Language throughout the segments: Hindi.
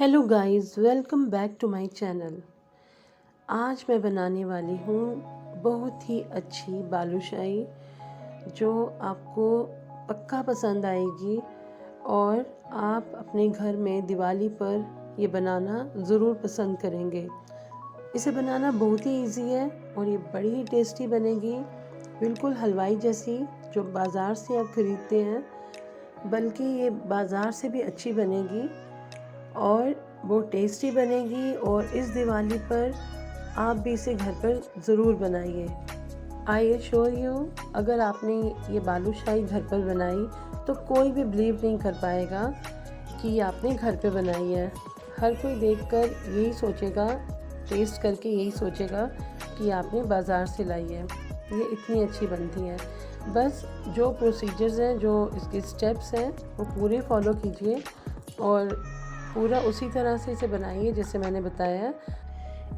Hello guys, welcome back to my channel. आज मैं बनाने वाली हूँ बहुत ही अच्छी बालूशाही जो आपको पक्का पसंद आएगी और आप अपने घर में दिवाली पर ये बनाना ज़रूर पसंद करेंगे। इसे बनाना बहुत ही इजी है और ये बड़ी ही टेस्टी बनेगी, बिल्कुल हलवाई जैसी जो बाज़ार से आप ख़रीदते हैं, बल्कि ये बाज़ार से भी अच्छी बनेगी और वो टेस्टी बनेगी। और इस दिवाली पर आप भी इसे घर पर ज़रूर बनाइए। आई एश्योर यू, अगर आपने ये बालूशाही घर पर बनाई तो कोई भी बिलीव नहीं कर पाएगा कि आपने घर पे बनाई है। हर कोई देखकर यही सोचेगा, टेस्ट करके यही सोचेगा कि आपने बाज़ार से लाई है। ये इतनी अच्छी बनती है। बस जो प्रोसीजर्स हैं, जो इसके स्टेप्स हैं, वो पूरे फॉलो कीजिए और पूरा उसी तरह से इसे बनाइए जैसे मैंने बताया।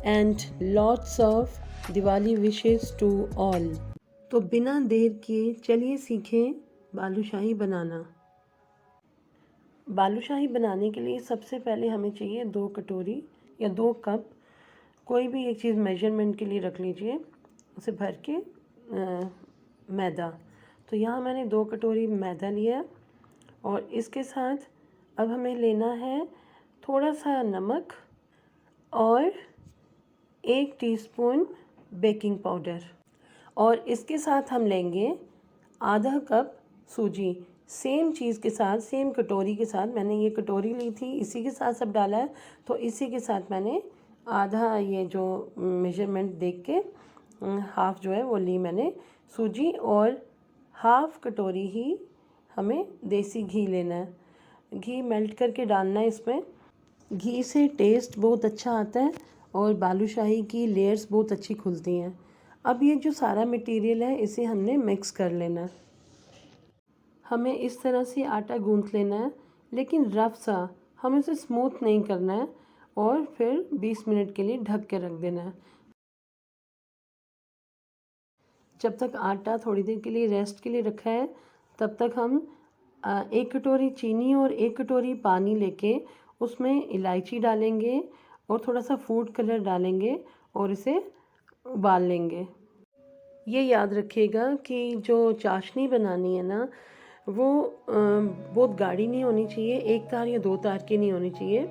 And lots of Diwali wishes to all. तो बिना देर किए चलिए सीखें बालूशाही बनाना। बालूशाही बनाने के लिए सबसे पहले हमें चाहिए 2 कटोरी या 2 कप, कोई भी एक चीज़ मेजरमेंट के लिए रख लीजिए, उसे भर के मैदा। तो यहाँ मैंने 2 कटोरी मैदा लिया और इसके साथ अब हमें लेना है थोड़ा सा नमक और 1 टीस्पून बेकिंग पाउडर। और इसके साथ हम लेंगे आधा कप सूजी। सेम चीज़ के साथ, सेम कटोरी के साथ, मैंने ये कटोरी ली थी, इसी के साथ सब डाला है, तो इसी के साथ मैंने आधा, ये जो मेजरमेंट देख के हाफ़ जो है वो ली मैंने सूजी। और हाफ़ कटोरी ही हमें देसी घी लेना है। घी मेल्ट करके डालना है इसमें। घी से टेस्ट बहुत अच्छा आता है और बालूशाही की लेयर्स बहुत अच्छी खुलती हैं। अब ये जो सारा मटेरियल है इसे हमने मिक्स कर लेना है। हमें इस तरह से आटा गूंथ लेना है, लेकिन रफ सा, हमें इसे स्मूथ नहीं करना है। और फिर 20 मिनट के लिए ढक के रख देना है। जब तक आटा थोड़ी देर के लिए रेस्ट के लिए रखा है, तब तक हम 1 कटोरी चीनी और 1 कटोरी पानी लेके उसमें इलायची डालेंगे और थोड़ा सा फूड कलर डालेंगे और इसे उबाल लेंगे। ये याद रखिएगा कि जो चाशनी बनानी है ना, वो बहुत गाढ़ी नहीं होनी चाहिए, 1 तार या 2 तार की नहीं होनी चाहिए,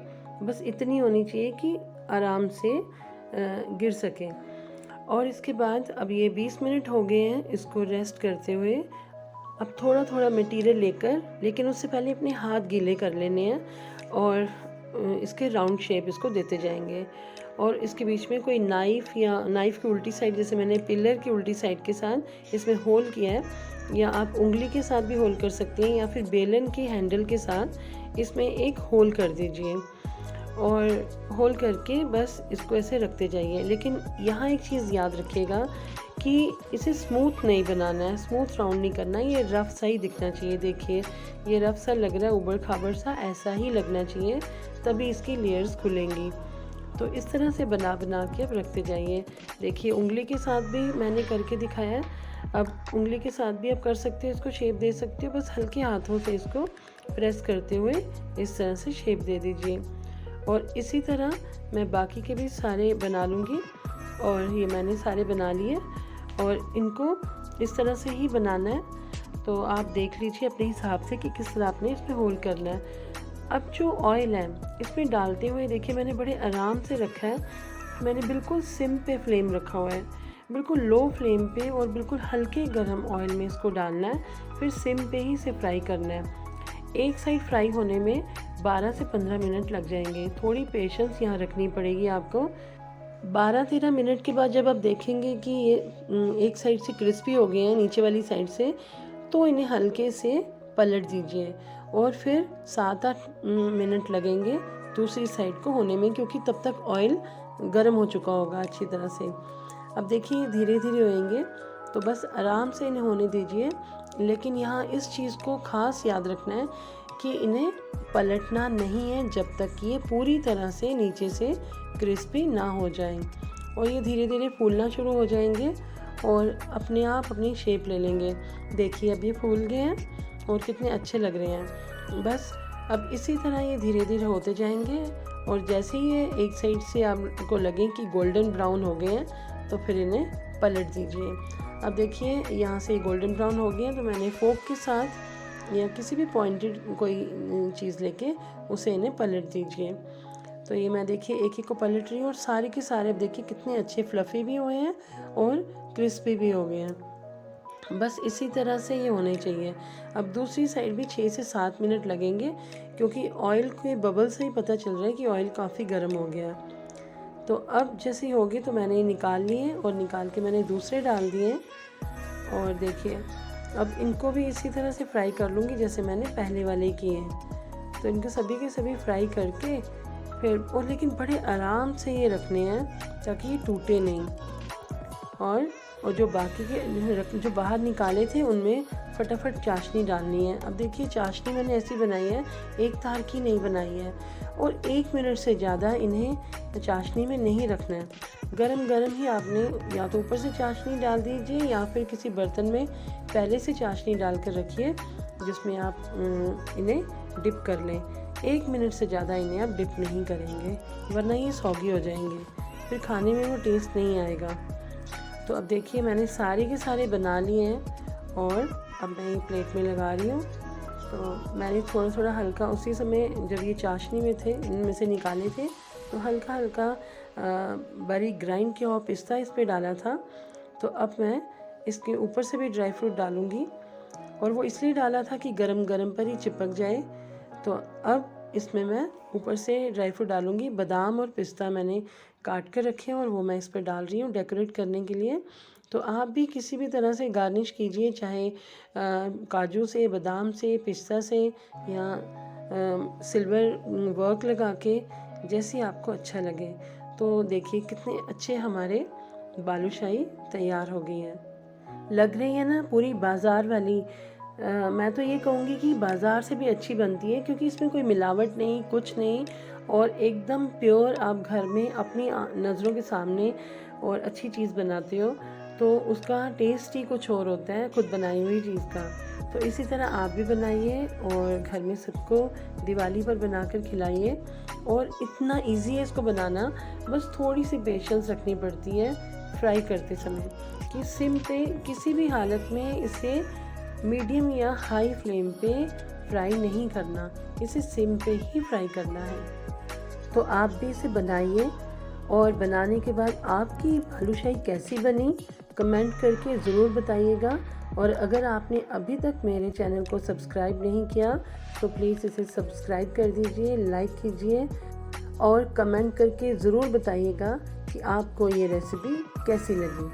बस इतनी होनी चाहिए कि आराम से गिर सके। और इसके बाद अब ये 20 मिनट हो गए हैं इसको रेस्ट करते हुए। अब थोड़ा थोड़ा मटेरियल लेकर, लेकिन उससे पहले अपने हाथ गीले कर लेने हैं और इसके राउंड शेप इसको देते जाएंगे। और इसके बीच में कोई नाइफ़ या नाइफ़ की उल्टी साइड, जैसे मैंने पिलर की उल्टी साइड के साथ इसमें होल किया है, या आप उंगली के साथ भी होल कर सकते हैं, या फिर बेलन की हैंडल के साथ इसमें एक होल कर दीजिए और होल करके बस इसको ऐसे रखते जाइए। लेकिन यहाँ एक चीज़ याद रखिएगा कि इसे स्मूथ नहीं बनाना है, स्मूथ राउंड नहीं करना है, ये रफ़ सा ही दिखना चाहिए। देखिए ये रफ़ सा लग रहा है, उबड़ खाबड़ सा, ऐसा ही लगना चाहिए, तभी इसकी लेयर्स खुलेंगी। तो इस तरह से बना बना के अब रखते जाइए। देखिए उंगली के साथ भी मैंने करके दिखाया है, अब उंगली के साथ भी आप कर सकते हो, इसको शेप दे सकते हो। बस हल्के हाथों से इसको प्रेस करते हुए इस तरह से शेप दे दीजिए। और इसी तरह मैं बाकी के भी सारे बना लूँगी। और ये मैंने सारे बना लिए और इनको इस तरह से ही बनाना है। तो आप देख लीजिए अपने हिसाब से कि किस तरह आपने इसमें होल करना है। अब जो ऑयल है इसमें डालते हुए देखिए मैंने बड़े आराम से रखा है। मैंने बिल्कुल सिम पे फ्लेम रखा हुआ है, बिल्कुल लो फ्लेम पे, और बिल्कुल हल्के गरम ऑयल में इसको डालना है। फिर सिम पे ही इसे फ्राई करना है। एक साइड फ्राई होने में 12 से 15 मिनट लग जाएंगे। थोड़ी पेशेंस यहाँ रखनी पड़ेगी आपको। 12-13 मिनट के बाद जब आप देखेंगे कि ये एक साइड से क्रिस्पी हो गए हैं नीचे वाली साइड से, तो इन्हें हल्के से पलट दीजिए। और फिर 7-8 मिनट लगेंगे दूसरी साइड को होने में, क्योंकि तब तक ऑयल गर्म हो चुका होगा अच्छी तरह से। अब देखिए धीरे धीरे होएंगे, तो बस आराम से इन्हें होने दीजिए। लेकिन यहाँ इस चीज़ को ख़ास याद रखना है कि इन्हें पलटना नहीं है जब तक कि ये पूरी तरह से नीचे से क्रिस्पी ना हो जाएं। और ये धीरे धीरे फूलना शुरू हो जाएंगे और अपने आप अपनी शेप ले लेंगे। देखिए अब ये फूल गए हैं और कितने अच्छे लग रहे हैं। बस अब इसी तरह ये धीरे धीरे होते जाएंगे और जैसे ही ये एक साइड से आपको लगे कि गोल्डन ब्राउन हो गए हैं तो फिर इन्हें पलट दीजिए। अब देखिए यहाँ से गोल्डन ब्राउन हो गए हैं, तो मैंने फोक के साथ या किसी भी पॉइंटेड कोई चीज़ लेके उसे इन्हें पलट दीजिए। तो ये मैं देखिए एक एक को पलट रही हूँ और सारे के सारे अब देखिए कितने अच्छे फ्लफ़ी भी हुए हैं और क्रिस्पी भी हो गए हैं। बस इसी तरह से ये होने चाहिए। अब दूसरी साइड भी 6 से 7 मिनट लगेंगे, क्योंकि ऑयल के बबल से ही पता चल रहा है कि ऑयल काफ़ी गर्म हो गया है। तो अब जैसे हो गए तो मैंने ये निकाल लिए और निकाल के मैंने दूसरे डाल दिए। और देखिए अब इनको भी इसी तरह से फ्राई कर लूँगी जैसे मैंने पहले वाले किए हैं। तो इनको सभी के सभी फ्राई करके फिर, और लेकिन बड़े आराम से ये रखने हैं ताकि ये टूटे नहीं। और जो बाकी के जो बाहर निकाले थे उनमें फटाफट चाशनी डालनी है। अब देखिए चाशनी मैंने ऐसी बनाई है, एक तार की नहीं बनाई है। और 1 मिनट से ज़्यादा इन्हें चाशनी में नहीं रखना है। गरम गरम ही आपने या तो ऊपर से चाशनी डाल दीजिए या फिर किसी बर्तन में पहले से चाशनी डाल कर रखिए जिसमें आप इन्हें डिप कर लें। 1 मिनट से ज़्यादा इन्हें आप डिप नहीं करेंगे, वरना ये सौगी हो जाएंगे, फिर खाने में वो टेस्ट नहीं आएगा। तो अब देखिए मैंने सारे के सारे बना लिए हैं और अब मैं ये प्लेट में लगा रही हूँ। तो मैंने थोड़ा थोड़ा हल्का उसी समय जब ये चाशनी में थे इनमें से निकाले थे तो हल्का हल्का बारीक ग्राइंड किया हुआ पिस्ता इस पर डाला था। तो अब मैं इसके ऊपर से भी ड्राई फ्रूट डालूँगी, और वो इसलिए डाला था कि गरम गरम पर ही चिपक जाए। तो अब इसमें मैं ऊपर से ड्राई फ्रूट डालूँगी। बादाम और पिस्ता मैंने काट कर रखे हैं और वो मैं इस पर डाल रही हूँ डेकोरेट करने के लिए। तो आप भी किसी भी तरह से गार्निश कीजिए, चाहे काजू से, बादाम से, पिस्ता से या सिल्वर वर्क लगा के, जैसे आपको अच्छा लगे। तो देखिए कितने अच्छे हमारे बालूशाही तैयार हो गई हैं। लग रही है ना पूरी बाज़ार वाली। मैं तो ये कहूँगी कि बाज़ार से भी अच्छी बनती है, क्योंकि इसमें कोई मिलावट नहीं, कुछ नहीं, और एकदम प्योर आप घर में अपनी नज़रों के सामने और अच्छी चीज़ बनाते हो तो उसका टेस्ट ही कुछ और होता है खुद बनाई हुई चीज़ का। तो इसी तरह आप भी बनाइए और घर में सबको दिवाली पर बनाकर खिलाइए। और इतना इजी है इसको बनाना, बस थोड़ी सी पेशेंस रखनी पड़ती है फ्राई करते समय, कि सिम पे किसी भी हालत में इसे मीडियम या हाई फ्लेम पे फ्राई नहीं करना, इसे सिम पे ही फ्राई करना है। तो आप भी इसे बनाइए और बनाने के बाद आपकी बालूशाही कैसी बनी कमेंट करके ज़रूर बताइएगा। और अगर आपने अभी तक मेरे चैनल को सब्सक्राइब नहीं किया तो प्लीज़ इसे सब्सक्राइब कर दीजिए, लाइक कीजिए और कमेंट करके ज़रूर बताइएगा कि आपको ये रेसिपी कैसी लगी।